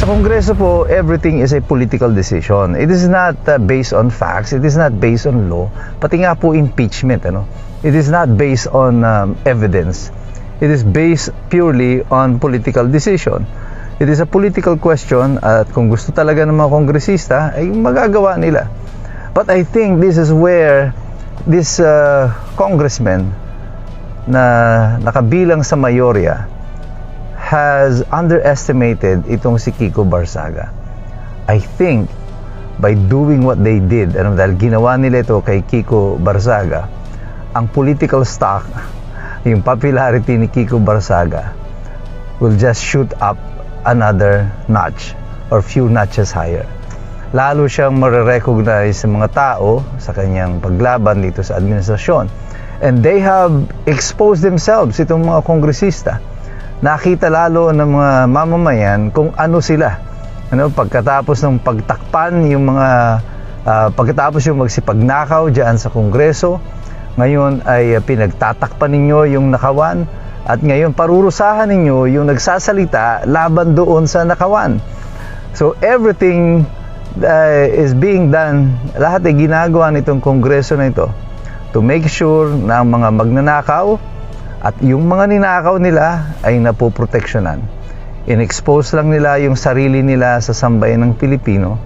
Kongreso po, everything is a political decision. It is not based on facts. It is not based on law. Pati nga po impeachment, it is not based on evidence. It is based purely on political decision. It is a political question at kung gusto talaga ng mga kongresista, ay magagawa nila. But I think this is where this congressman na nakabilang sa mayorya has underestimated itong si Kiko Barzaga. I think by doing what they did, dahil ginawa nila ito kay Kiko Barzaga, ang political stock, yung popularity ni Kiko Barzaga will just shoot up another notch or few notches higher. Lalo siyang marirecognize sa mga tao sa kanyang paglaban dito sa administrasyon. And they have exposed themselves, itong mga kongresista. Nakita lalo ng mga mamamayan kung ano sila. Pagkatapos ng pagtakpan, yung mga pagkatapos yung magsipagnakaw diyan sa Kongreso, ngayon ay pinagtatakpan ninyo yung nakawan at ngayon parurusahan ninyo yung nagsasalita laban doon sa nakawan. So everything is being done, lahat ay ginagawa nitong Kongreso na ito to make sure na ang mga magnanakaw at yung mga ninakaw nila ay napoproteksyonan. In-expose lang nila yung sarili nila sa sambayan ng Pilipino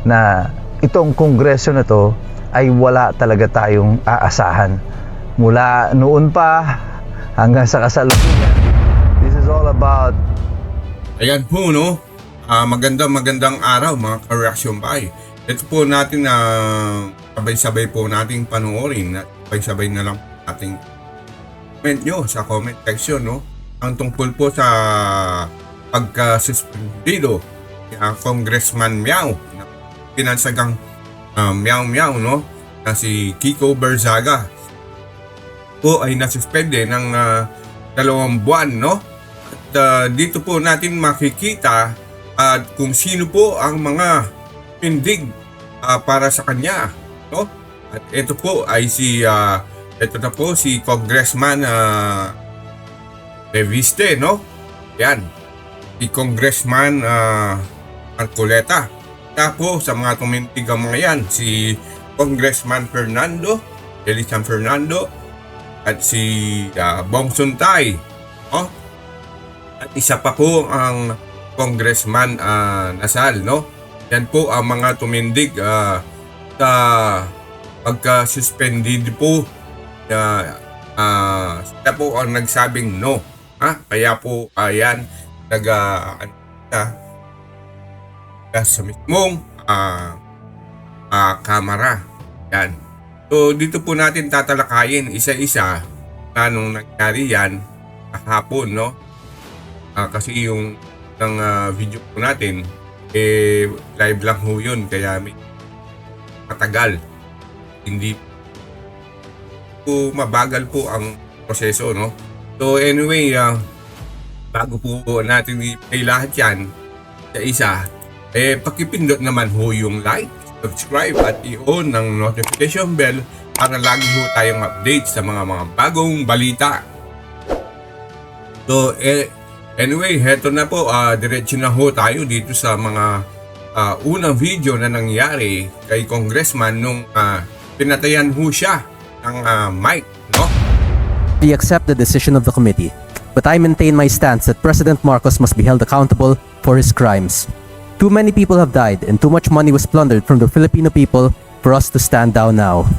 na itong Kongreso na to ay wala talaga tayong aasahan. Mula noon pa hanggang sa kasalukuyan. This is all about... Ayan po, no? Magandang araw mga ka-reaction bay. Ito po natin na sabay-sabay po nating panoorin at sabay-sabay na lang ating comment nyo sa comment section, no? Ang tungkol po sa pagka-suspendido ni Congressman Miao, pinansagang Miao, no? Na si Kiko Barzaga po ay nasuspende ng 2 buwan, no? At dito po natin makikita at kung sino po ang mga pindig para sa kanya, no? At ito po ay ito na po si Congressman Reviste, no? Yan. Si Congressman Marcoleta. Tapos sa mga tumindig ang mga yan, si Congressman Fernando, Elisan Fernando, at si Bong Suntay. Oh? At isa pa po ang Congressman Nasal, no? Yan po ang mga tumindig sa pagka-suspended po. Sila po ang nagsabing no. Kaya po ayan sa mismong kamera. Yan. So dito po natin tatalakayin isa-isa anong nangyari yan kahapon, no? Kasi yung ng video po natin live lang ho yun, kaya may matagal, hindi po mabagal po ang proseso, no? So anyway, bago po natin i-play lahat yan sa isa, pakipindot naman ho yung like, subscribe at i-on ng notification bell para lagi ho tayong update sa mga bagong balita. So anyway, heto na po, diretso na ho tayo dito sa mga unang video na nangyari kay Congressman nung pinatayan ho siya ng mic, no? We accept the decision of the committee, but I maintain my stance that President Marcos must be held accountable for his crimes. Too many people have died and too much money was plundered from the Filipino people for us to stand down now.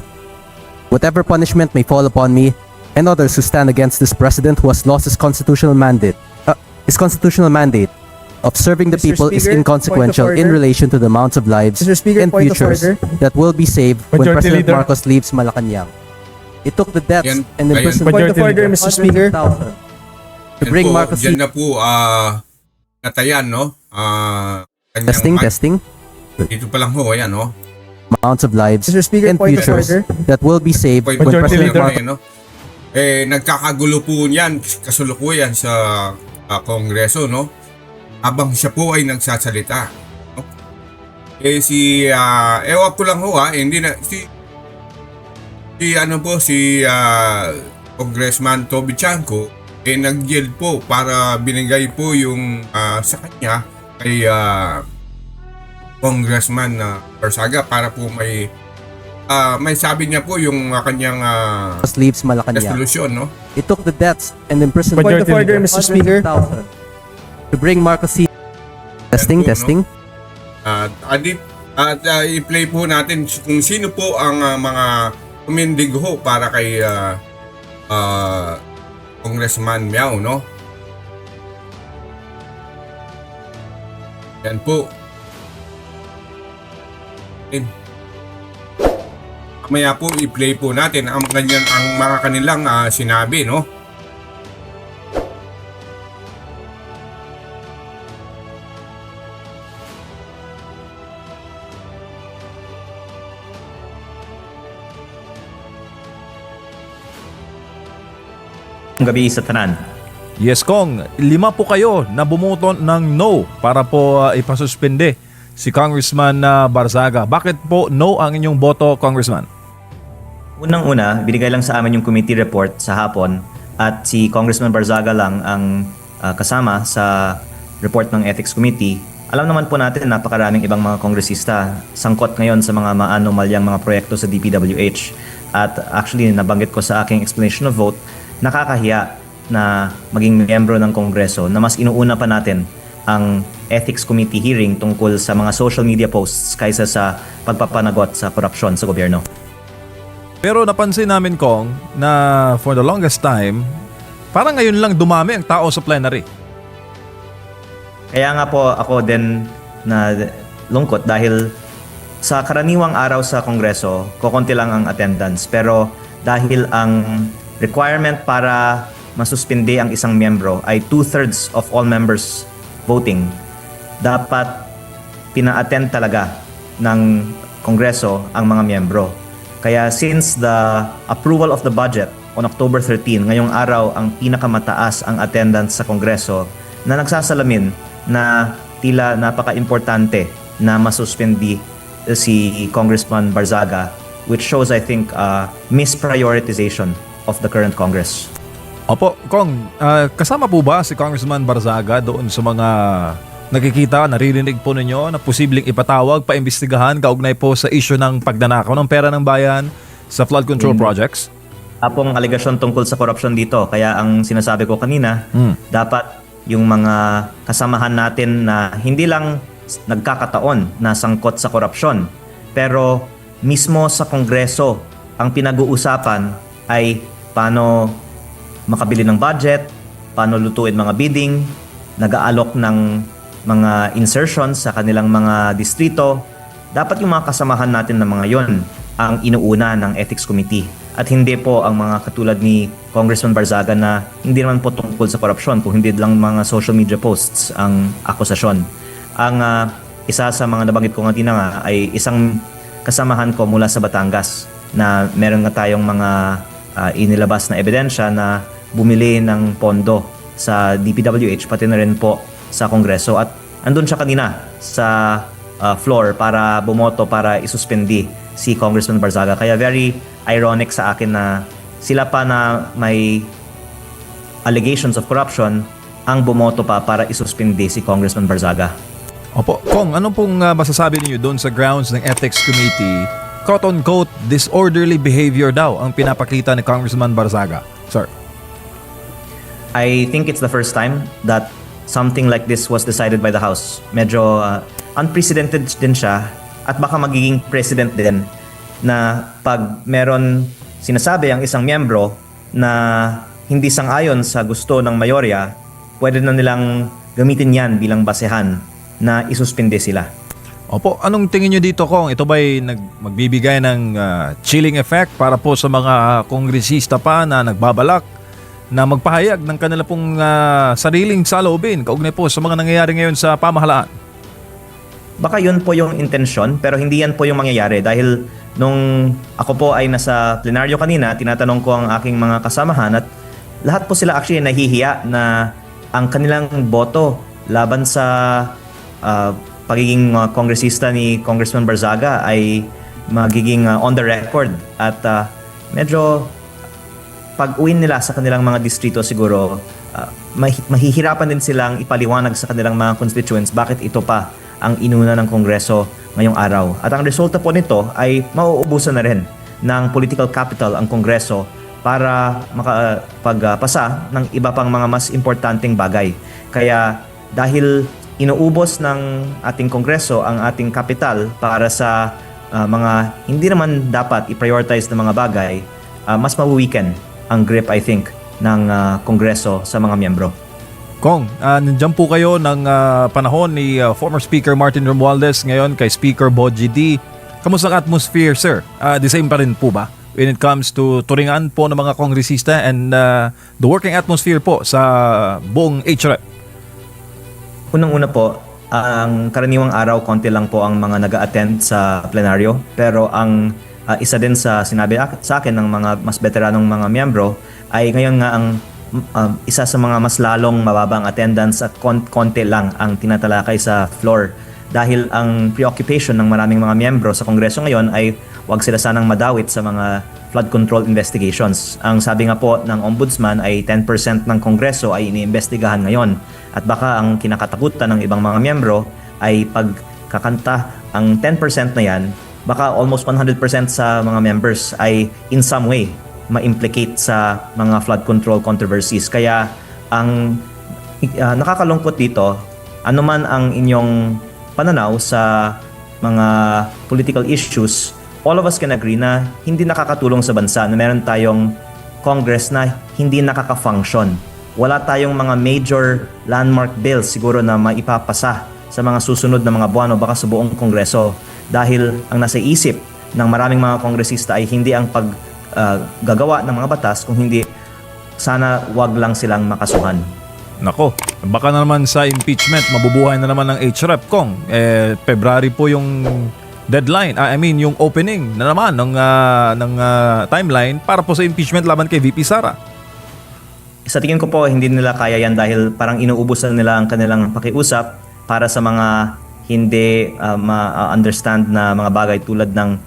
Whatever punishment may fall upon me and others who stand against this president who has lost his constitutional mandate of serving the people is inconsequential in relation to the amounts of lives and futures that will be saved when President Marcos leaves Malacanang. It took the deaths and imprisonment Point of order, Mr. Speaker. To bring Marcos Diyan na po natayan, no? testing Dito pa lang ho, ayan, no? amounts of lives Mr. Speaker, and point of futures order. that will be saved when Majority President Leader. Marcos no? Nagkakagulo po niyan kasulukuyan sa Kongreso, no? Habang siya po ay nagsasalita, no? Ewan ko lang ho, hindi na si Congressman Toby Chanco nag-yield po para binigay po yung sa kanya kay Congressman Barzaga para po may sabi niya po yung kanyang leaves Malacanang. resolution, no? It took the deaths and imprisonment Point of order, Mr. Speaker. to bring Marcos Sr. Testing, Yan po, no? testing. I-play po natin kung sino po ang mga umindig ho para kay Congressman Miao, no? Yan po. Mamaya po i-play po natin ang mga kanilang sinabi, no? Gabi sa tanan. Yes, Kong. 5 po kayo na bumoto ng no para po ipasuspende si Congressman Barzaga. Bakit po no ang inyong boto, Congressman? Unang-una, binigay lang sa amin yung committee report sa hapon at si Congressman Barzaga lang ang kasama sa report ng Ethics Committee. Alam naman po natin napakaraming ibang mga kongresista sangkot ngayon sa mga maanomalyang mga proyekto sa DPWH. At actually, nabanggit ko sa aking explanation of vote, nakakahiya na maging miyembro ng Kongreso na mas inuuna pa natin ang Ethics Committee hearing tungkol sa mga social media posts kaysa sa pagpapanagot sa korupsyon sa gobyerno. Pero napansin namin, Kong, na for the longest time, parang ngayon lang dumami ang tao sa plenary. Kaya nga po ako din na lungkot dahil sa karaniwang araw sa Kongreso, kokonti lang ang attendance. Pero dahil ang requirement para masuspindi ang isang miyembro ay 2/3 of all members voting, dapat pina-attend talaga ng Kongreso ang mga miyembro. Kaya since the approval of the budget on October 13, ngayong araw ang pinakamataas ang attendance sa Kongreso na nagsasalamin na tila napaka-importante na masuspendi si Congressman Barzaga, which shows, I think, misprioritization of the current Congress. Opo, Kong, kasama po ba si Congressman Barzaga doon sa mga nakikita, naririnig po ninyo na posibleng ipatawag, paimbestigahan kaugnay po sa issue ng pagnanakaw ng pera ng bayan sa flood control projects? Apong aligasyon tungkol sa korupsyon dito. Kaya ang sinasabi ko kanina, dapat yung mga kasamahan natin na hindi lang nagkakataon na sangkot sa korupsyon, pero mismo sa Kongreso, ang pinag-uusapan ay paano makabili ng budget, paano lutuin mga bidding, nag-aalok ng mga insertions sa kanilang mga distrito. Dapat yung mga kasamahan natin na mga yon ang inuuna ng Ethics Committee at hindi po ang mga katulad ni Congressman Barzaga na hindi naman po tungkol sa korupsyon, kung hindi lang mga social media posts ang akusasyon. Ang isa sa mga nabanggit ko kanina nga ay isang kasamahan ko mula sa Batangas na meron nga tayong mga inilabas na ebidensya na bumili ng pondo sa DPWH pati na rin po sa Kongreso at andun siya kanina sa floor para bumoto para isuspendi si Congressman Barzaga. Kaya very ironic sa akin na sila pa na may allegations of corruption ang bumoto pa para isuspindi si Congressman Barzaga. Opo, Kong, ano pong masasabi niyo doon sa grounds ng Ethics Committee? Quote-unquote, disorderly behavior daw ang pinapakita ni Congressman Barzaga. Sir. I think it's the first time that something like this was decided by the House. Medyo unprecedented din siya at baka magiging precedent din na pag meron sinasabi ang isang miyembro na hindi sang-ayon sa gusto ng mayorya, pwede na nilang gamitin yan bilang basehan na isuspinde sila. Opo, anong tingin nyo dito, Kong? Ito ba'y magbibigay ng chilling effect para po sa mga kongresista pa na nagbabalak na magpahayag ng kanila pong sariling saloobin kaugnay po sa mga nangyayari ngayon sa pamahalaan? Baka yun po yung intensyon pero hindi yan po yung mangyayari dahil nung ako po ay nasa plenaryo kanina, tinatanong ko ang aking mga kasamahan at lahat po sila actually nahihiya na ang kanilang boto laban sa pagiging kongresista ni Congressman Barzaga ay magiging on the record at medyo pag-uwi nila sa kanilang mga distrito siguro mahihirapan din silang ipaliwanag sa kanilang mga constituents bakit ito pa ang inuna ng Kongreso ngayong araw. At ang resulta po nito ay mauubusan na rin ng political capital ang Kongreso para makapagpasa ng iba pang mga mas importanteng bagay. Kaya dahil inuubos ng ating Kongreso ang ating kapital para sa mga hindi naman dapat i-prioritize na mga bagay, mas mawiweaken ang grip, I think, ng Kongreso sa mga miyembro. Kong, nandiyan po kayo ng panahon ni former Speaker Martin Romualdez, ngayon kay Speaker Bogie D. Kamusta ang atmosphere, sir? The same pa rin po ba when it comes to turingan po ng mga kongresista and the working atmosphere po sa buong HREP? Unang-una po, ang karaniwang araw, konti lang po ang mga nag-a-attend sa plenaryo. Pero ang isa din sa sinabi sa akin ng mga mas veteranong mga miyembro ay ngayon nga ang isa sa mga mas lalong mababang attendance at konti lang ang tinatalakay sa floor. Dahil ang preoccupation ng maraming mga miyembro sa Kongreso ngayon ay wag sila sanang madawit sa mga flood control investigations. Ang sabi nga po ng Ombudsman ay 10% ng Kongreso ay iniimbestigahan ngayon. At baka ang kinakatakutan ng ibang mga miyembro ay pagkakanta ang 10% na yan, baka almost 100% sa mga members ay in some way ma-implicate sa mga flood control controversies. Kaya ang nakakalungkot dito, anuman ang inyong pananaw sa mga political issues, all of us can agree na hindi nakakatulong sa bansa na meron tayong Congress na hindi nakaka-function. Wala tayong mga major landmark bills siguro na maipapasa sa mga susunod na mga buwan o baka sa buong Kongreso. Dahil ang nasa isip ng maraming mga kongresista ay hindi ang paggagawa ng mga batas, kung hindi sana wag lang silang makasuhan. Nako, baka na naman sa impeachment, mabubuhay na naman ng HREP, Kong. February po yung deadline, yung opening na naman ng timeline para po sa impeachment laban kay VP Sara. Sa tingin ko po, hindi nila kaya yan dahil parang inuubusan nila ang kanilang pakiusap para sa mga hindi ma-understand na mga bagay tulad ng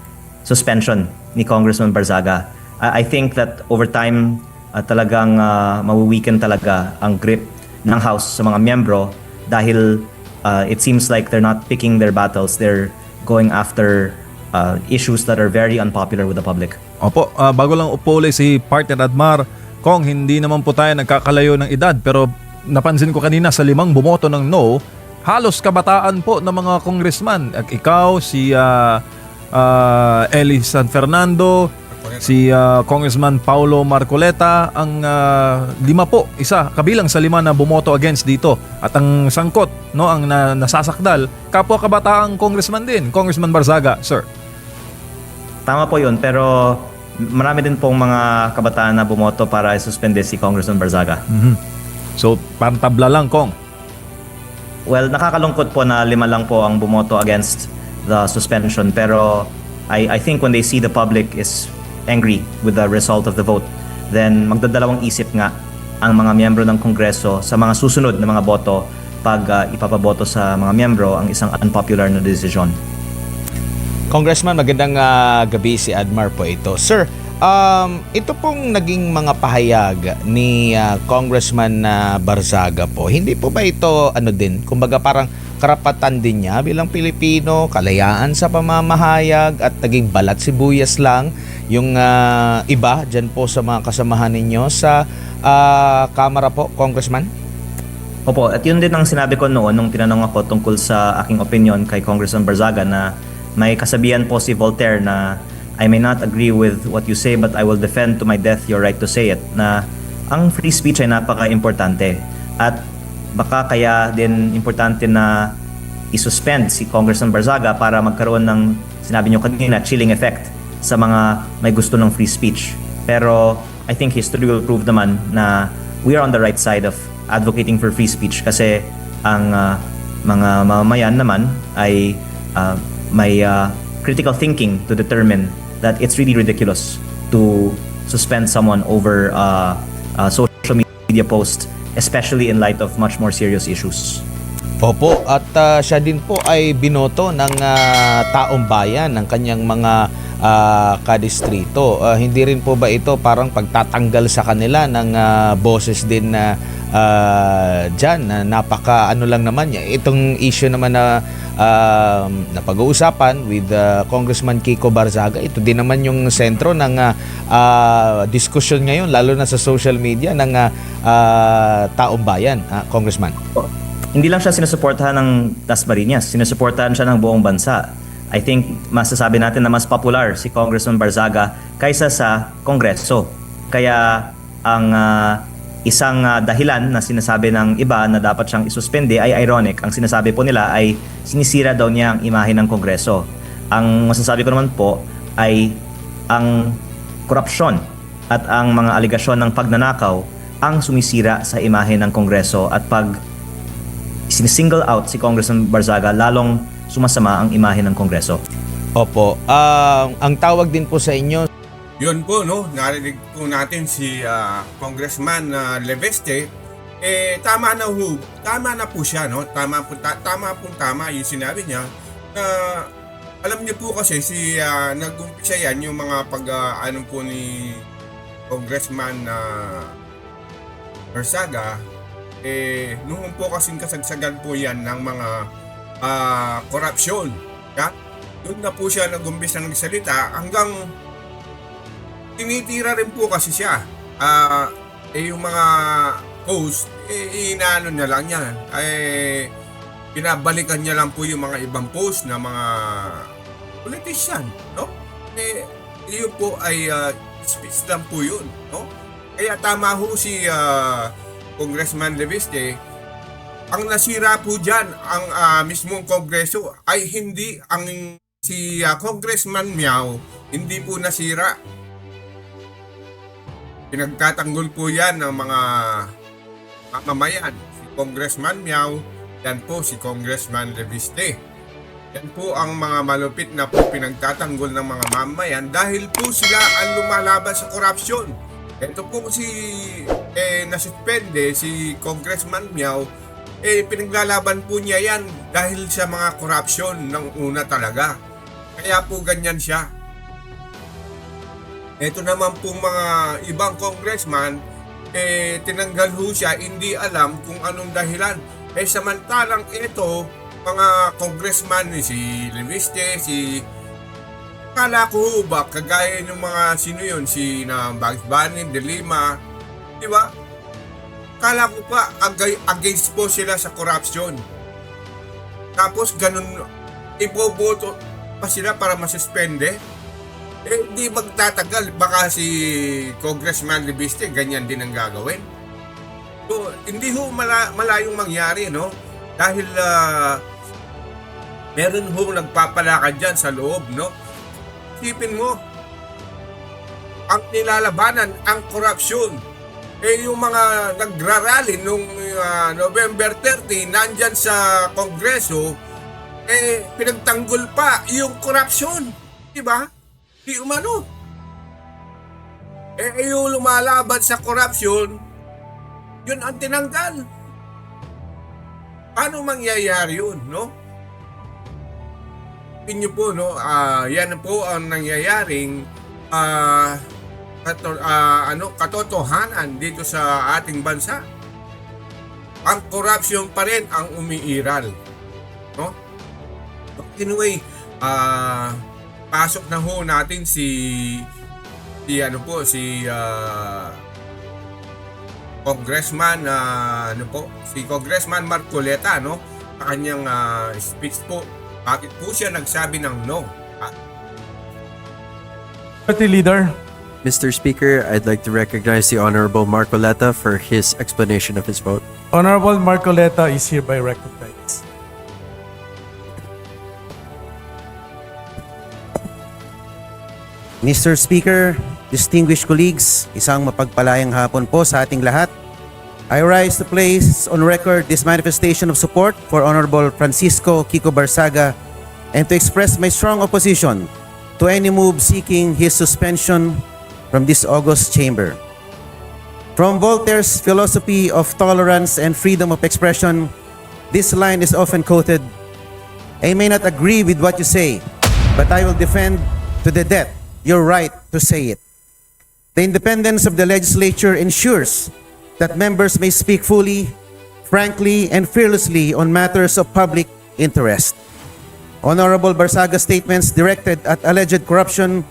suspension ni Congressman Barzaga. I think that over time, talagang mawiweaken talaga ang grip ng House sa mga miyembro dahil it seems like they're not picking their battles. They're going after issues that are very unpopular with the public. Opo, bago lang upuli si partner Admar, Kong, hindi naman po tayo nagkakalayo ng edad pero napansin ko kanina sa 5 bumoto ng no, halos kabataan po ng mga congressman. Ikaw, si Eli San Fernando, si Congressman Paulo Marcoleta, ang 5 po, isa kabilang sa 5 na bumoto against dito. At ang sangkot, no, ang nasasakdal, kapwa kabataang congressman din, Congressman Barzaga, sir. Tama po yun, pero marami din pong mga kabataan na bumoto para isuspende si Congressman Barzaga. So, parang tabla lang, Kong. Well, nakakalungkot po na 5 lang po ang bumoto against the suspension, pero I think when they see the public is angry with the result of the vote, then magdadalawang isip nga ang mga miyembro ng Kongreso sa mga susunod na mga boto pag ipapaboto sa mga miyembro ang isang unpopular na desisyon. Congressman, magandang gabi, si Admar po ito. Sir, ito pong naging mga pahayag ni Congressman Barzaga po, hindi po ba ito kumbaga parang karapatan din niya bilang Pilipino, kalayaan sa pamamahayag at naging balat sibuyas lang yung iba dyan po sa mga kasamahan ninyo sa Kamara po, Congressman? Opo, at yun din ang sinabi ko noon nung tinanong ako tungkol sa aking opinion kay Congressman Barzaga na may kasabihan po si Voltaire na I may not agree with what you say but I will defend to my death your right to say it, na ang free speech ay napaka-importante at baka kaya din importante na isuspend si Congressman Barzaga para magkaroon ng, sinabi nyo kanina, chilling effect sa mga may gusto ng free speech. Pero I think history will prove naman na we are on the right side of advocating for free speech kasi ang mga mamamayan naman ay may critical thinking to determine that it's really ridiculous to suspend someone over a social media post, especially in light of much more serious issues. Opo, at siya din po ay binoto ng taong bayan ng kanyang mga kadistrito. Hindi rin po ba ito parang pagtatanggal sa kanila ng boses din na dyan na napaka ano lang naman niya. Itong issue naman na napag-uusapan with Congressman Kiko Barzaga, ito din naman yung sentro ng diskusyon ngayon, lalo na sa social media ng taong bayan, Congressman. Hindi lang siya sinusuportahan ng Dasmariñas, sinusuportahan siya ng buong bansa. I think masasabi natin na mas popular si Congressman Barzaga kaysa sa Kongreso. Kaya ang isang dahilan na sinasabi ng iba na dapat siyang isuspende ay ironic. Ang sinasabi po nila ay sinisira daw niya ang imahe ng Kongreso. Ang masasabi ko naman po ay ang korupsyon at ang mga aligasyon ng pagnanakaw ang sumisira sa imahe ng Kongreso, at pag sinisingle out si Congressman Barzaga, lalong sumasama ang imahe ng Kongreso. Opo. Ang tawag din po sa inyo, Yun po, no, narinig po natin si Congressman Leveste. Tama na po siya, no? Tama yung sinabi niya na alam niyo po kasi nag-umpisa yan yung mga ano po ni Congressman Barzaga, noon po kasing kasagsagan po yan ng mga korupsyon. Doon na po siya nag-umpisa ng salita hanggang tinitira rin po kasi siya. Yung mga post, inaano na lang niya. Pinabalikan niya lang po yung mga ibang post na mga politician, no? Yun po ay speech lang po yun, no? Kaya tama ho si Congressman Leveste. Ang nasira po dyan, ang mismong Kongreso ay hindi si Congressman Miao, hindi po nasira. Pinagtatanggol po yan ng mga mamamayan. Si Congressman Miao, yan po si Congressman Leviste. Yan po ang mga malupit na po pinagtatanggol ng mga mamamayan dahil po sila ang lumalaban sa korupsyon. Ito po nasuspende si Congressman Miao, pinaglalaban po niya yan dahil sa mga korupsyon ng una talaga. Kaya po ganyan siya. Ito naman po mga ibang congressman, tinanggal ho siya, hindi alam kung anong dahilan. Samantalang ito, mga congressman, si Leviste, kala ko ba, kagaya ng mga sino yun, si Bugs Bunny, De Lima, di ba? Kala ko pa, against po sila sa corruption. Tapos ganun, iboboto pa sila para masuspende. Hindi magtatagal, baka si Congressman Leviste ganyan din ang gagawin. So, hindi ho malayong mangyari, no? Dahil meron ho nagpapalakad dyan sa loob, no? Isipin mo, ang nilalabanan, ang korupsyon. Yung mga nagrarally nung November 30, nandyan sa Kongreso, pinagtanggol pa yung korupsyon. Diba? Di umano. Yung lumalaban sa korupsyon, yun ang tinanggal. Paano mangyayari yun, no? Inyo po, no? Yan po ang nangyayaring katotohanan dito sa ating bansa. Ang korupsyon pa rin ang umiiral, no? Anyway, pasok na ho natin si Congressman si Congressman Marcoleta, no, sa kanyang speech po. Bakit po siya nagsabi ng no? Party Leader. Mr. Speaker, I'd like to recognize the Honorable Marcoleta for his explanation of his vote. Honorable Marcoleta is hereby recognized. Mr. Speaker, distinguished colleagues, isang mapagpalayang hapon po sa ating lahat. I rise to place on record this manifestation of support for Honorable Francisco Kiko Barzaga and to express my strong opposition to any move seeking his suspension from this august chamber. From Voltaire's philosophy of tolerance and freedom of expression, this line is often quoted, "I may not agree with what you say, but I will defend to the death your right to say it." The independence of the legislature ensures that members may speak fully, frankly, and fearlessly on matters of public interest. Honorable Barsaga's statements directed at alleged corruption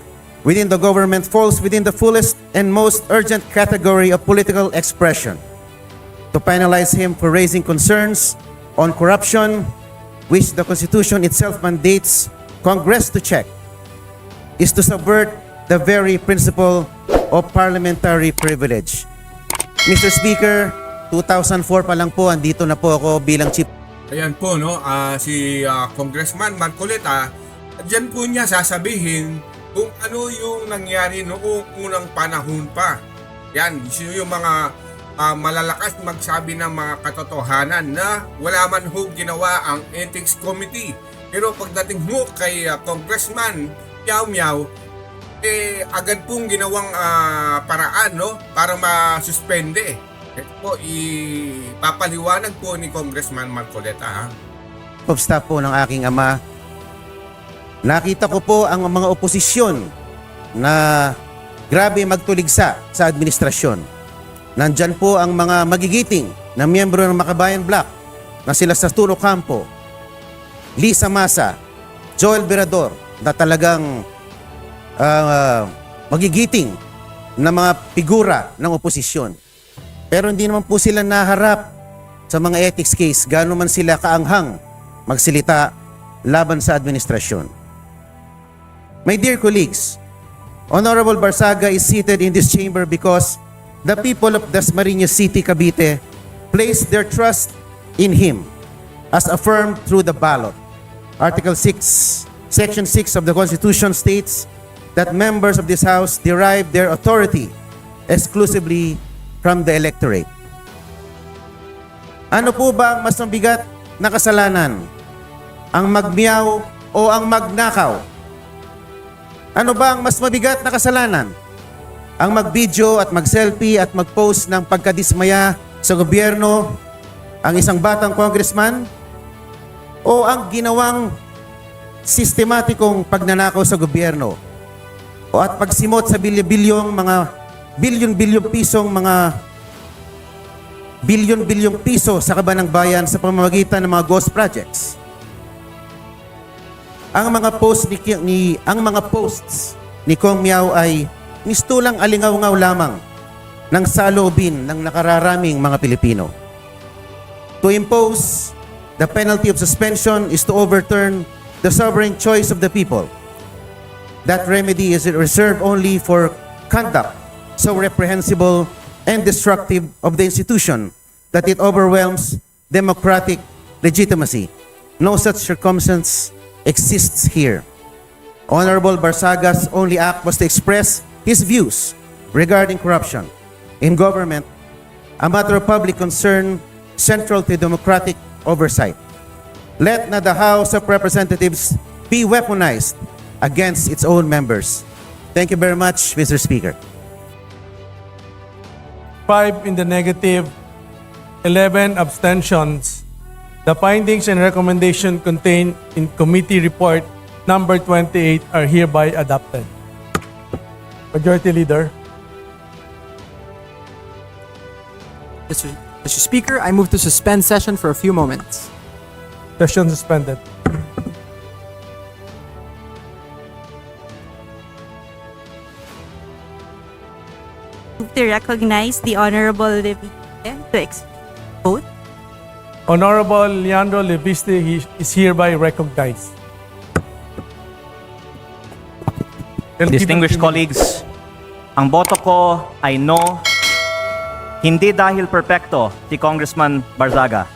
within the government falls within the fullest and most urgent category of political expression. To penalize him for raising concerns on corruption, which the Constitution itself mandates Congress to check, is to subvert the very principle of parliamentary privilege. Mr. Speaker, 2004 pa lang po, andito na po ako bilang Chief. Ayan po, no, si Congressman Marcoleta, dyan po niya sasabihin kung ano yung nangyari noong unang panahon pa. Yan, yung mga malalakas magsabi ng mga katotohanan na wala man ho ginawa ang Ethics Committee. Pero pagdating ho kay Congressman Miao Miao, agad pong ginawang paraan, no, para masuspende. Ito po, ipapaliwanag po ni Congressman Marcoleta. Of staff po ng aking ama, nakita ko po ang mga oposisyon na grabe magtuligsa sa administrasyon. Nandyan po ang mga magigiting na miyembro ng Makabayan Bloc na sila Sasturo Campo, Lisa Masa, Joel Berador, na talagang magigiting na mga figura ng oposisyon. Pero hindi naman po sila naharap sa mga ethics case, gano'n man sila kaanghang magsilita laban sa administrasyon. My dear colleagues, Honorable Barsaga is seated in this chamber because the people of Dasmariñas City, Cavite, placed their trust in him as affirmed through the ballot. Article 6, Section 6 of the Constitution states that members of this House derive their authority exclusively from the electorate. Ano po ba ang mas mabigat na kasalanan? Ang magmiyaw o ang magnakaw? Ano ba ang mas mabigat na kasalanan? Ang mag-video at mag-selfie at mag-post ng pagkadismaya sa gobyerno, ang isang batang congressman? O ang ginawang sistematikong pagnanakaw sa gobyerno? O at pagsimot sa bilyon-bilyong piso sa kaban ng bayan sa pamamagitan ng mga ghost projects? Ang mga posts ni Kong Miao ay mistulang alingaw-ngaw lamang ng saloobin ng nakararaming mga Pilipino. To impose the penalty of suspension is to overturn the sovereign choice of the people. That remedy is reserved only for conduct so reprehensible and destructive of the institution that it overwhelms democratic legitimacy. No such circumstance exists here. Honorable Barsaga's only act was to express his views regarding corruption in government, a matter of public concern central to democratic oversight. Let not the House of Representatives be weaponized against its own members. Thank you very much, Mr. Speaker. 5 in the negative, 11 abstentions. The findings and recommendation contained in committee report number 28 are hereby adopted. Majority Leader. Mr. Speaker, I move to suspend session for a few moments. Session suspended. To recognize the Honorable Levite to vote. Honorable Leandro Leviste is hereby recognized. Distinguished colleagues, ang boto ko ay no, hindi dahil perpekto si Congressman Barzaga,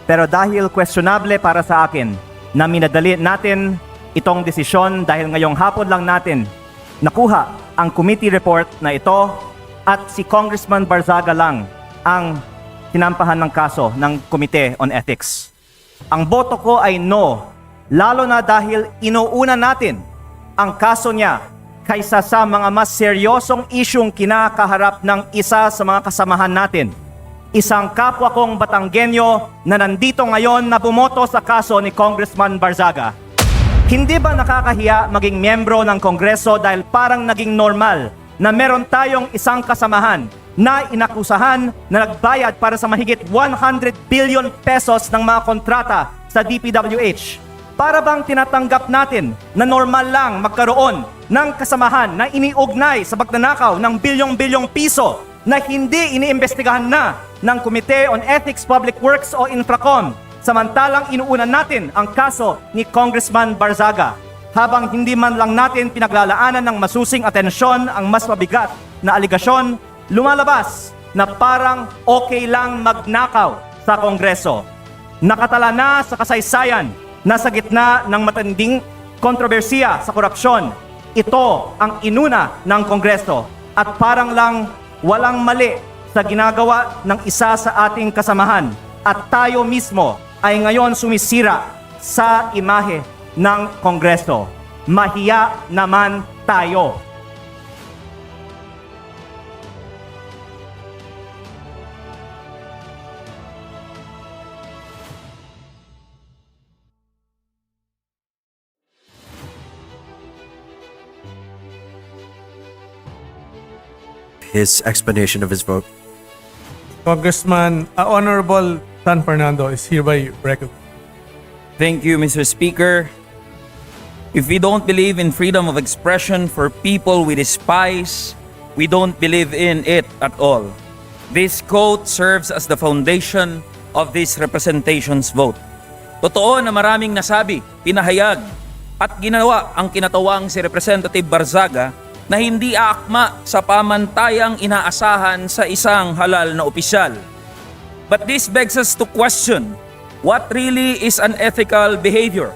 pero dahil questionable para sa akin na minadali natin itong desisyon dahil ngayong hapon lang natin nakuha ang committee report na ito at si Congressman Barzaga lang ang sinampahan ng kaso ng Committee on Ethics. Ang boto ko ay no, lalo na dahil inuuna natin ang kaso niya kaysa sa mga mas seryosong isyong kinakaharap ng isa sa mga kasamahan natin. Isang kapwa kong Batanggenyo na nandito ngayon na bumoto sa kaso ni Congressman Barzaga. Hindi ba nakakahiya maging miyembro ng Kongreso dahil parang naging normal na meron tayong isang kasamahan na inakusahan na nagbayad para sa mahigit 100 billion pesos ng mga kontrata sa DPWH. Para bang tinatanggap natin na normal lang magkaroon ng kasamahan na iniugnay sa pagnanakaw ng bilyong-bilyong piso na hindi iniimbestigahan na ng Committee on Ethics, Public Works o Infracom, samantalang inuunan natin ang kaso ni Congressman Barzaga, habang hindi man lang natin pinaglalaanan ng masusing atensyon ang mas mabigat na aligasyon, lumalabas na parang okay lang magnakaw sa Kongreso. Nakatala na sa kasaysayan na sa gitna ng matinding kontrobersiya sa korupsyon, ito ang inuna ng Kongreso at parang lang walang mali sa ginagawa ng isa sa ating kasamahan at tayo mismo ay ngayon sumisira sa imahe ng Kongreso. Mahiya naman tayo. His explanation of his vote. Congressman Honorable San Fernando is hereby recognized. Thank you, Mr. Speaker. If we don't believe in freedom of expression for people we despise, we don't believe in it at all. This quote serves as the foundation of this representation's vote. Totoo na maraming nasabi, pinahayag, at ginawa ang kinatawang si Representative Barzaga na hindi aakma sa pamantayang inaasahan sa isang halal na opisyal. But this begs us to question what really is unethical behavior.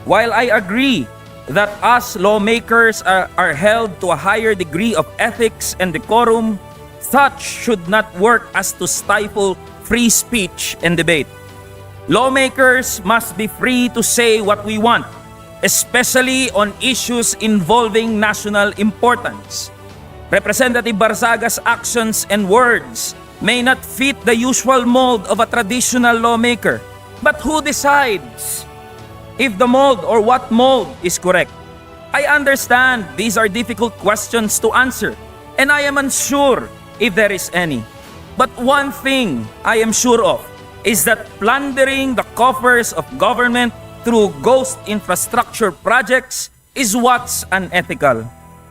While I agree that us lawmakers are held to a higher degree of ethics and decorum, such should not work as to stifle free speech and debate. Lawmakers must be free to say what we want, especially on issues involving national importance. Representative Barzaga's actions and words may not fit the usual mold of a traditional lawmaker. But who decides if the mold or what mold is correct? I understand these are difficult questions to answer, and I am unsure if there is any. But one thing I am sure of is that plundering the coffers of government through ghost infrastructure projects is what's unethical.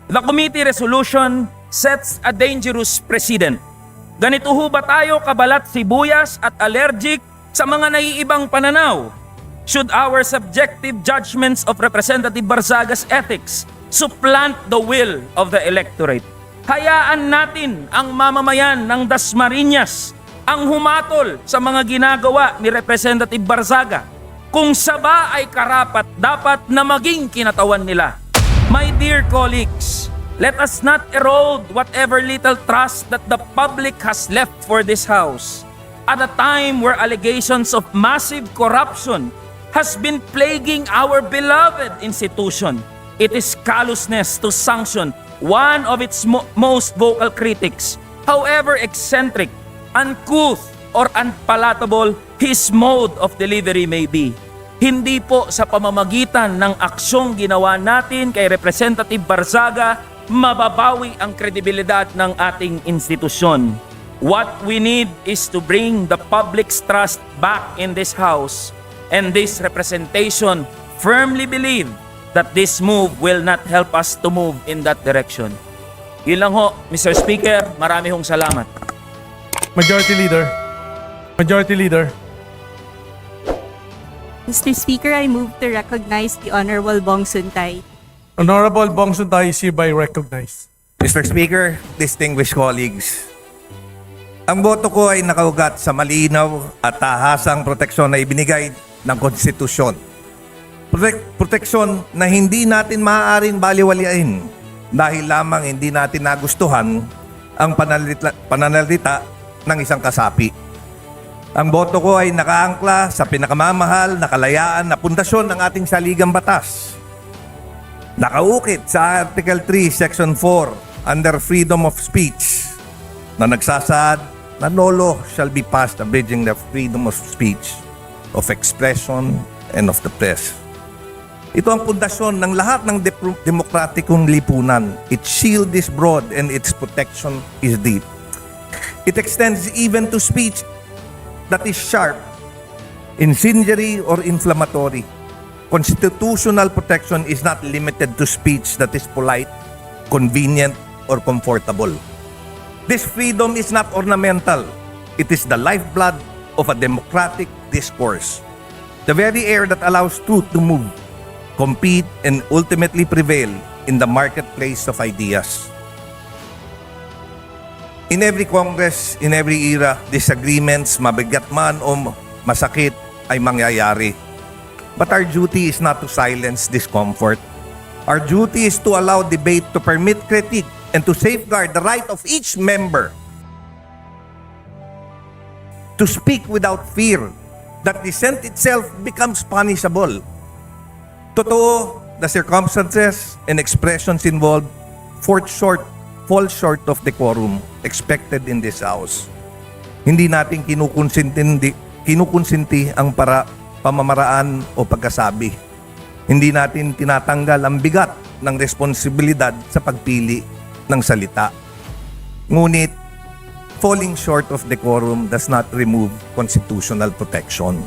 The committee resolution sets a dangerous precedent. Ganito ho ba tayo kabalat sibuyas at allergic sa mga naiibang pananaw? Should our subjective judgments of Representative Barzaga's ethics supplant the will of the electorate? Hayaan natin ang mamamayan ng Dasmariñas ang humatol sa mga ginagawa ni Representative Barzaga. Kung saba ay karapat dapat na maging kinatawan nila. My dear colleagues, let us not erode whatever little trust that the public has left for this House. At a time where allegations of massive corruption has been plaguing our beloved institution, it is callousness to sanction one of its most vocal critics, however eccentric, uncouth, or unpalatable his mode of delivery may be. Hindi po sa pamamagitan ng aksyong ginawa natin kay Representative Barzaga mababawi ang kredibilidad ng ating institusyon. What we need is to bring the public's trust back in this House, and this representation firmly believe that this move will not help us to move in that direction. Yun lang ho, Mr. Speaker. Marami hong salamat. Majority Leader. Majority Leader. Mr. Speaker, I move to recognize the Honorable Bong Suntay. Honorable Bong Suntay is hereby recognized. Mr. Speaker, distinguished colleagues, ang boto ko ay nakaugat sa malinaw at tahasang proteksyon na ibinigay ng konstitusyon. Proteksyon na hindi natin maaaring baliwalain dahil lamang hindi natin nagustuhan ang pananalita ng isang kasapi. Ang boto ko ay nakaangkla sa pinakamamahal na kalayaan na pundasyon ng ating saligang batas. Nakaukit sa Article 3, Section 4 under Freedom of Speech na nagsasaad na no law shall be passed abridging the freedom of speech, of expression, and of the press. Ito ang pundasyon ng lahat ng demokratikong lipunan. Its shield is broad and its protection is deep. It extends even to speech that is sharp, incendiary, or inflammatory. Constitutional protection is not limited to speech that is polite, convenient, or comfortable. This freedom is not ornamental. It is the lifeblood of a democratic discourse. The very air that allows truth to move, compete, and ultimately prevail in the marketplace of ideas. In every Congress, in every era, disagreements, mabigat man o masakit, ay mangyayari. But our duty is not to silence discomfort. Our duty is to allow debate to permit critique and to safeguard the right of each member to speak without fear that dissent itself becomes punishable. Totoo, the circumstances and expressions involved fall short of the quorum expected in this House. Hindi natin kinukonsinti ang pamamaraan o pagkasabi. Hindi natin tinatanggal ang bigat ng responsibilidad sa pagpili ng salita. Ngunit, falling short of decorum does not remove constitutional protection.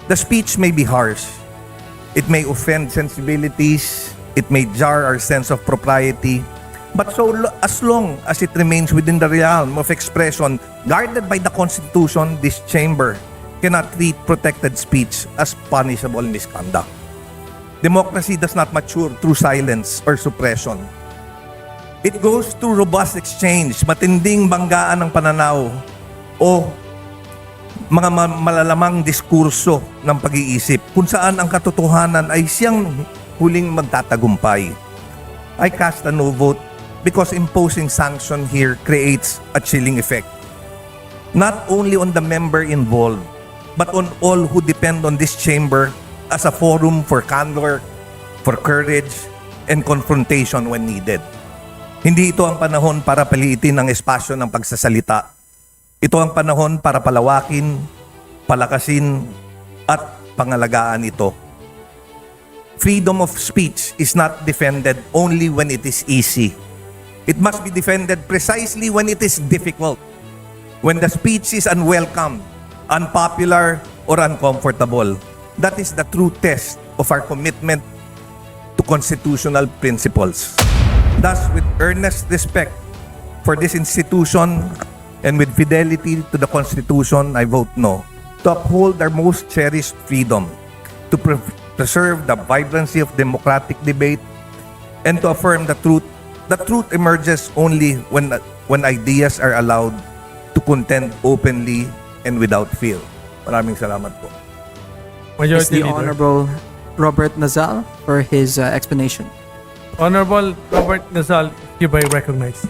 The speech may be harsh. It may offend sensibilities. It may jar our sense of propriety. But as long as it remains within the realm of expression guarded by the Constitution, this chamber cannot treat protected speech as punishable misconduct. Democracy does not mature through silence or suppression. It goes through robust exchange, matinding banggaan ng pananaw o mga malalamang diskurso ng pag-iisip kung saan ang katotohanan ay siyang huling magtatagumpay. I cast a no vote because imposing sanction here creates a chilling effect. Not only on the member involved, but on all who depend on this chamber as a forum for candor, for courage, and confrontation when needed. Hindi ito ang panahon para paliitin ang espasyo ng pagsasalita. Ito ang panahon para palawakin, palakasin, at pangalagaan ito. Freedom of speech is not defended only when it is easy. It must be defended precisely when it is difficult, when the speech is unwelcome, unpopular, or uncomfortable. That is the true test of our commitment to constitutional principles. Thus, with earnest respect for this institution and with fidelity to the Constitution, I vote no. To uphold our most cherished freedom, to preserve the vibrancy of democratic debate, and to affirm the truth. The truth emerges only when ideas are allowed to contend openly and without fear. Maraming salamat po. Is Majority the Leader. Honorable Robert Nazal for his explanation. Honorable Robert Nazal, hereby recognized.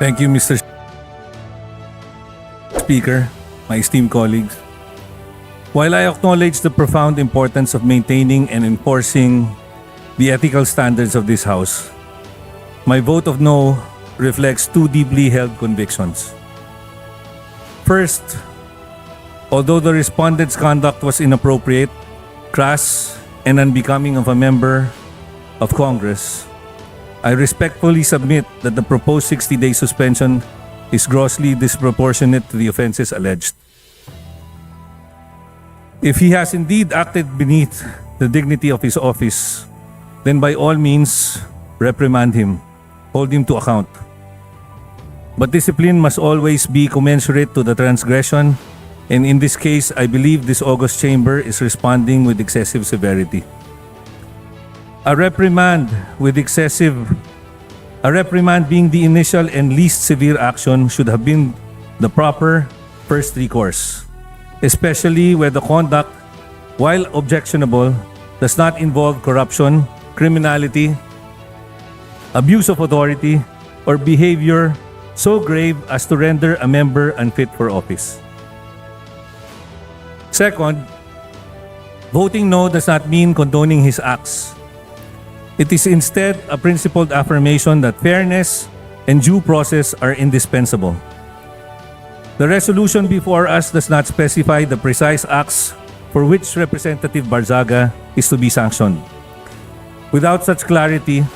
Thank you, Mr. Speaker, my esteemed colleagues. While I acknowledge the profound importance of maintaining and enforcing the ethical standards of this House, my vote of no reflects two deeply held convictions. First, although the respondent's conduct was inappropriate, crass, and unbecoming of a member of Congress, I respectfully submit that the proposed 60-day suspension is grossly disproportionate to the offenses alleged. If he has indeed acted beneath the dignity of his office, then by all means, reprimand him, hold him to account. But discipline must always be commensurate to the transgression, and in this case, I believe this august chamber is responding with excessive severity. A reprimand being the initial and least severe action should have been the proper first recourse, especially where the conduct, while objectionable, does not involve corruption, criminality, abuse of authority, or behavior so grave as to render a member unfit for office. Second, voting no does not mean condoning his acts. It is instead a principled affirmation that fairness and due process are indispensable. The resolution before us does not specify the precise acts for which Representative Barzaga is to be sanctioned. Without such clarity,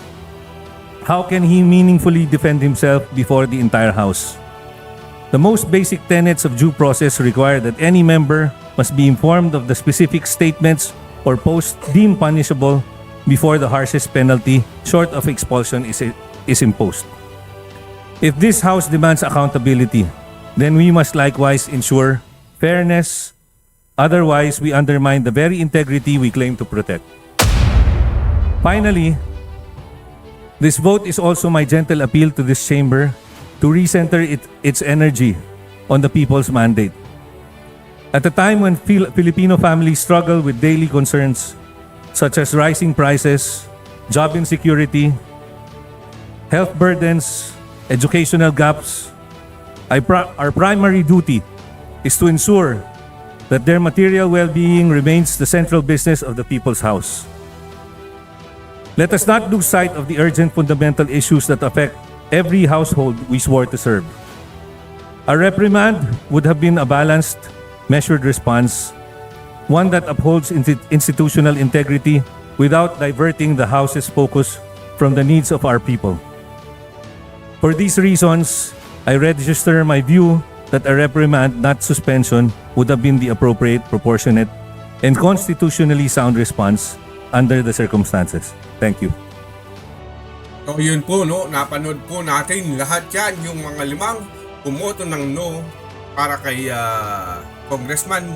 how can he meaningfully defend himself before the entire House? The most basic tenets of due process require that any member must be informed of the specific statements or posts deemed punishable before the harshest penalty, short of expulsion, is imposed. If this House demands accountability, then we must likewise ensure fairness. Otherwise, we undermine the very integrity we claim to protect. Finally, this vote is also my gentle appeal to this chamber to recenter its energy on the people's mandate. At a time when Filipino families struggle with daily concerns such as rising prices, job insecurity, health burdens, educational gaps, our primary duty is to ensure that their material well-being remains the central business of the People's House. Let us not lose sight of the urgent fundamental issues that affect every household we swore to serve. A reprimand would have been a balanced, measured response, one that upholds institutional integrity without diverting the House's focus from the needs of our people. For these reasons, I register my view that a reprimand, not suspension, would have been the appropriate, proportionate, and constitutionally sound response under the circumstances. Thank you. So yun po, no, napanood po natin lahat yan, yung mga limang pumoto ng no para kay Congressman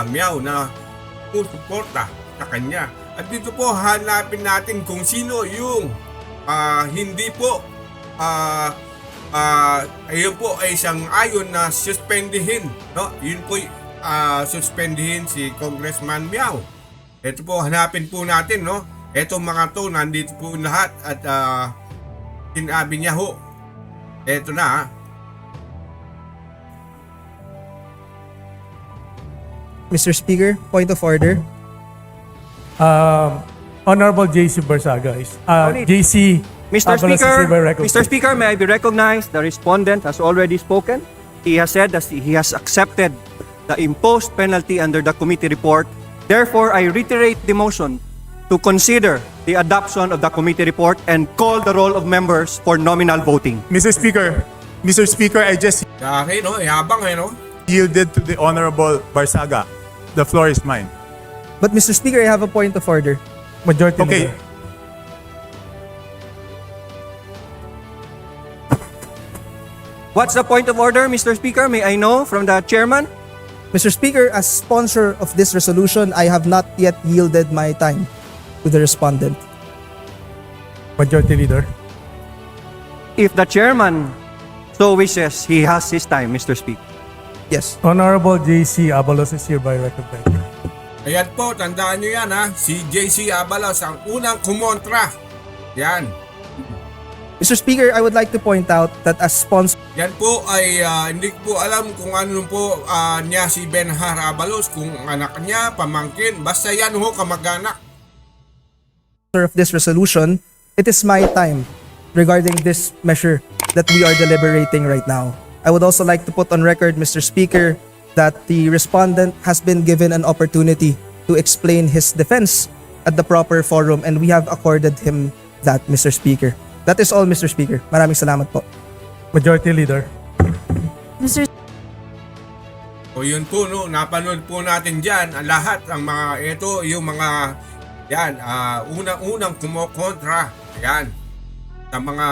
Miao na suporta sa kanya. At dito po hanapin natin kung sino yung hindi po ayun po ay isang ayon na suspendihin, no? Yun po suspendihin si Congressman Miao. Ito po hanapin po natin, no? Ito mga to nandito po lahat at sinabi niya ho. Ito na. Mr. Speaker, point of order. Honorable JC Barsaga is JC. Mr. Abalos is Speaker, hereby recognized. Mr. Speaker, may I be recognized? The respondent has already spoken. He has said that he has accepted the imposed penalty under the committee report. Therefore, I reiterate the motion to consider the adoption of the committee report and call the roll of members for nominal voting. Mr. Speaker, I just Okay, no? Yabang, no? yielded to the Honorable Barsaga. The floor is mine. But Mr. Speaker, I have a point of order. Majority Okay. Leader. What's the point of order, Mr. Speaker? May I know from the chairman? Mr. Speaker, as sponsor of this resolution, I have not yet yielded my time to the respondent. Majority Leader. If the chairman so wishes, he has his time, Mr. Speaker. Yes. Honorable JC Abalos is hereby recognized. Ayan po, tandaan nyo yan ha. Si JC Abalos ang unang kumontra. Yan. Mr. Speaker, I would like to point out that as sponsor Yan po ay hindi ko po alam kung ano po niya si Benhar Abalos, kung anak niya, pamangkin, basta yan ho, kamag-anak. of this resolution, it is my time regarding this measure that we are deliberating right now. I would also like to put on record, Mr. Speaker, that the respondent has been given an opportunity to explain his defense at the proper forum and we have accorded him that, Mr. Speaker. That is all, Mr. Speaker. Maraming salamat po. Majority Leader. Mr. O yun po, no, napanood po natin dyan ang lahat, ang mga, ito yung mga, yan, unang-unang kumokontra, yan, sa mga,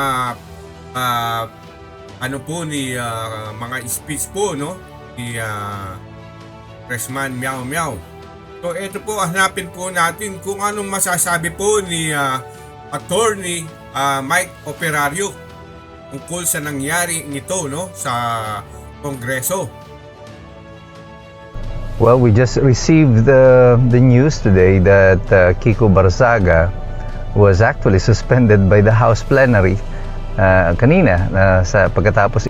ano po ni, mga speech po, no, ni Congressman Miao Miao. So ito po, hanapin po natin kung anong masasabi po ni Attorney Mike Operario tungkol sa nangyari nito, no, sa Kongreso. Well, we just received the news today that Kiko Barsaga was actually suspended by the House plenary kanina sa pagkatapos.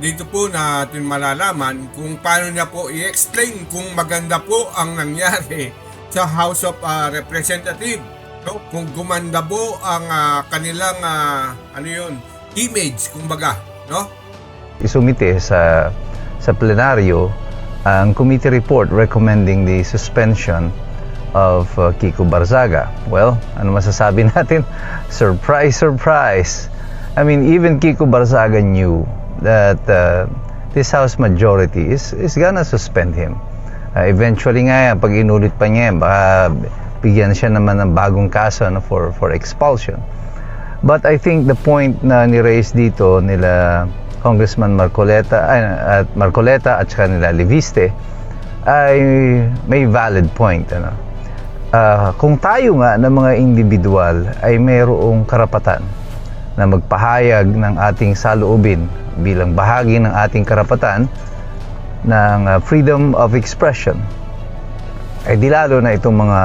Dito po natin malalaman kung paano niya po i-explain kung maganda po ang nangyari sa House of Representatives. No? Kung gumanda po ang kanilang image, kumbaga, no? Isumite sa plenaryo ang committee report recommending the suspension of Kiko Barsaga. Well, ano masasabi natin? Surprise, surprise. I mean, even Kiko Barsaga knew that this House majority is gonna suspend him. Eventually nga, pag inulit pa niya, baka bigyan siya naman ng bagong kaso for expulsion. But I think the point na ni-raise dito nila Congressman Marcoleta at saka nila Leviste ay may valid point. Kung tayo nga ng mga individual ay mayroong karapatan na magpahayag ng ating saloobin bilang bahagi ng ating karapatan ng freedom of expression, ay di lalo na itong mga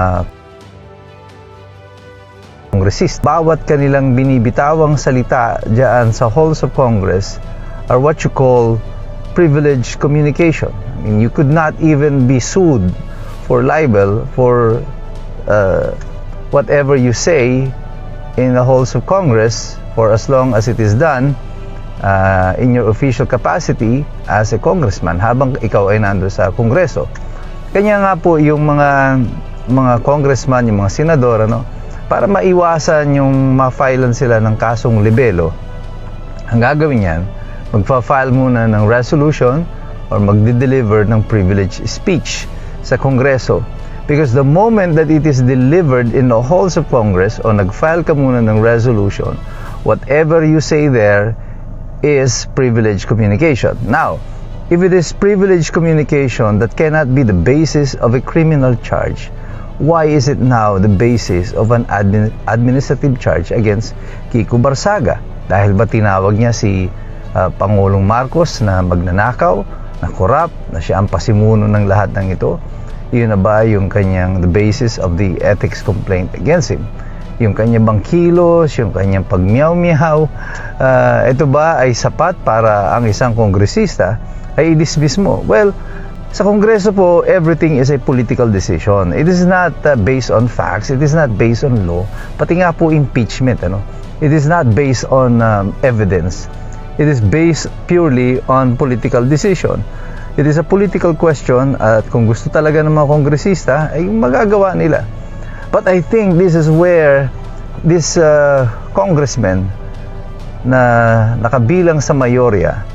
kongresista. Bawat kanilang binibitawang salita diyan sa halls of Congress are what you call privileged communication. I mean, you could not even be sued for libel for whatever you say in the halls of Congress for as long as it is done in your official capacity as a congressman habang ikaw ay nando sa Kongreso. Kanya nga po yung mga congressman, yung mga senador, para maiwasan yung ma-filean sila ng kasong libelo, ang gagawin yan, magpa-file muna ng resolution or magde-deliver ng privileged speech sa Kongreso. Because the moment that it is delivered in the halls of Congress o nag-file ka muna ng resolution, whatever you say there is privileged communication. Now, if it is privileged communication that cannot be the basis of a criminal charge, why is it now the basis of an administrative charge against Kiko Barsaga? Dahil ba tinawag niya si Pangulong Marcos na magnanakaw, na korap, na siya ang pasimuno ng lahat ng ito? Yun na ba yung kanyang the basis of the ethics complaint against him? Yung kanyang bang kilos, yung kanyang pagmiyaw-miyaw, ito ba ay sapat para ang isang kongresista ay i-dismiss mo? Well, sa Kongreso po, everything is a political decision. It is not based on facts, it is not based on law, pati nga po impeachment. It is not based on evidence. It is based purely on political decision. It is a political question at kung gusto talaga ng mga kongresista, ay magagawa nila. But I think this is where this congressman na nakabilang sa mayorya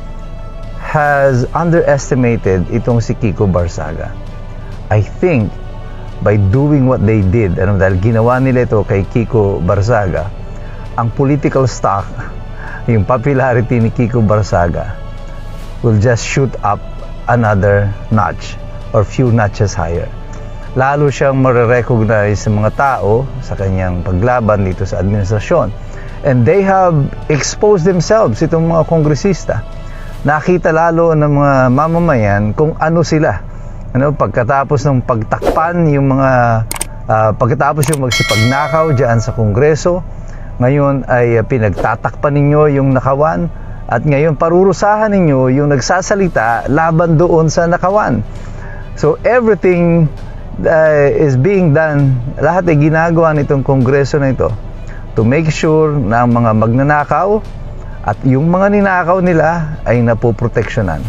has underestimated itong si Kiko Barsaga. I think by doing what they did, dahil ginawa nila ito kay Kiko Barsaga, ang political stock, yung popularity ni Kiko Barsaga will just shoot up another notch or few notches higher. Lalo siyang marirecognize sa mga tao sa kanyang paglaban dito sa administrasyon. And they have exposed themselves, itong mga kongresista. Nakita lalo ng mga mamamayan kung ano sila. Pagkatapos ng pagtakpan, yung mga pagkatapos yung magsipagnakaw diyan sa Kongreso, ngayon ay pinagtatakpan ninyo yung nakawan at ngayon parurusahan ninyo yung nagsasalita laban doon sa nakawan. So everything is being done, lahat ay ginagawa nitong Kongreso na ito to make sure na ang mga magnanakaw at yung mga ninakaw nila ay napoproteksyonan.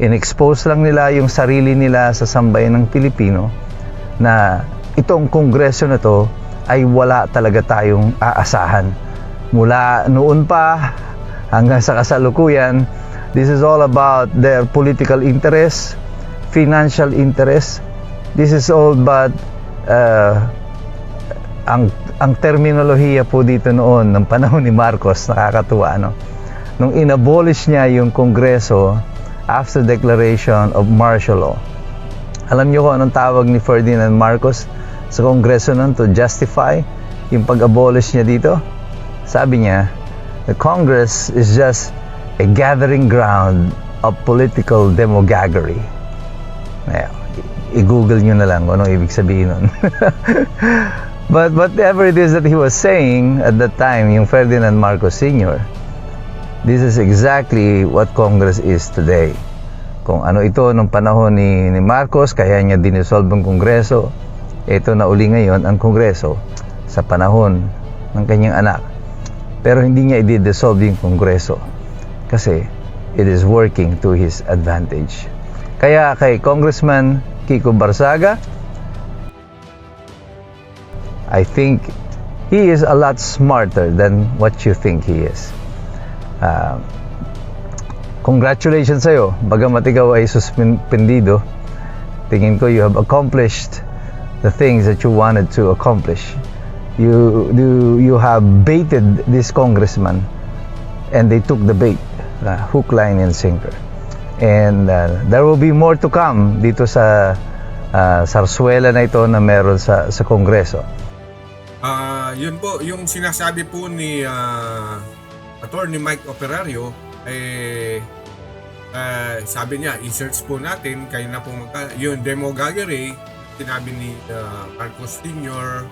In-expose lang nila yung sarili nila sa sambayan ng Pilipino na itong Kongreso na to ay wala talaga tayong aasahan. Mula noon pa hanggang sa kasalukuyan, this is all about their political interests, financial interests. This is all but ang terminolohiya po dito noon ng panahon ni Marcos, nakakatuwa, nung inabolish niya yung Kongreso after declaration of martial law. Alam niyo kung anong tawag ni Ferdinand Marcos sa Kongreso nun to justify yung pag-abolish niya dito? Sabi niya, the Congress is just a gathering ground of political demagoguery. I-google nyo na lang kung anong ibig sabihin nun. But whatever it is that he was saying at that time, yung Ferdinand Marcos Sr., this is exactly what Congress is today. Kung ano ito nung panahon ni Marcos, kaya niya dinisolve ang Kongreso, ito na uli ngayon ang Kongreso sa panahon ng kanyang anak. Pero hindi niya i-dissolve yung Kongreso kasi it is working to his advantage. Kaya kay Congressman Kiko Barsaga, I think he is a lot smarter than what you think he is. congratulations sa'yo. Bagamat ikaw ay suspendido, tingin ko you have accomplished the things that you wanted to accomplish. You have baited this congressman, and they took the bait, hook, line, and sinker. And there will be more to come dito sa sarsuela na ito na meron sa Kongreso. Yun po, yung sinasabi po ni Attorney Mike Operario, sabi niya, i-search po natin, kayo na po yung demogaggery, sinabi ni Marcos Sr.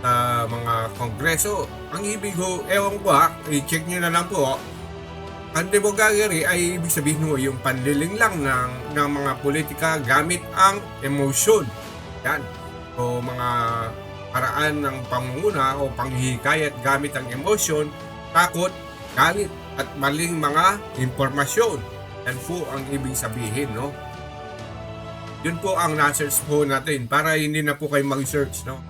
sa mga kongreso. Ang ibig ho, ewan ko i-check nyo na lang po, ang demogaggery ay ibig sabihin ho yung panliling lang ng mga politika gamit ang emosyon. Yan. O mga paraan ng pangunguna o panghihikayat gamit ang emosyon, takot, galit, at maling mga impormasyon. Yan po ang ibig sabihin, no? Yun po ang na-search po natin para hindi na po kayo mag-search, no?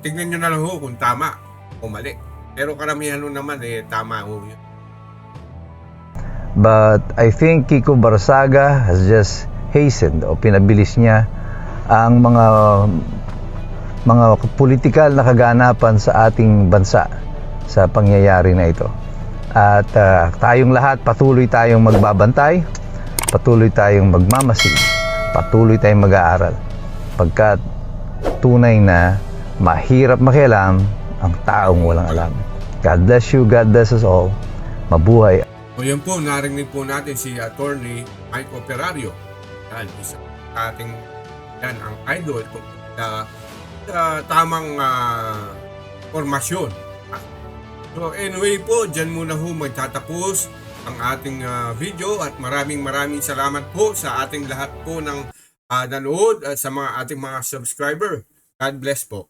Tignan nyo na lang ho kung tama o mali. Pero karamihan ho naman tama ho yun. But I think Kiko Barsaga has just hastened o pinabilis niya ang mga politikal na kaganapan sa ating bansa sa pangyayari na ito. At tayong lahat patuloy tayong magbabantay, patuloy tayong magmamasid, patuloy tayong mag-aaral. Pagkat tunay na mahirap makialam ang taong walang alam. God bless you, God bless us all. Mabuhay. O yan po, narinig po natin si Attorney Mike Operario. Yan, isa ating yan, ang idol kung tamang formasyon. So anyway po, dyan muna ho magtatapos ang ating video at maraming salamat po sa ating lahat po ng nanood at sa ating mga subscriber. God bless po.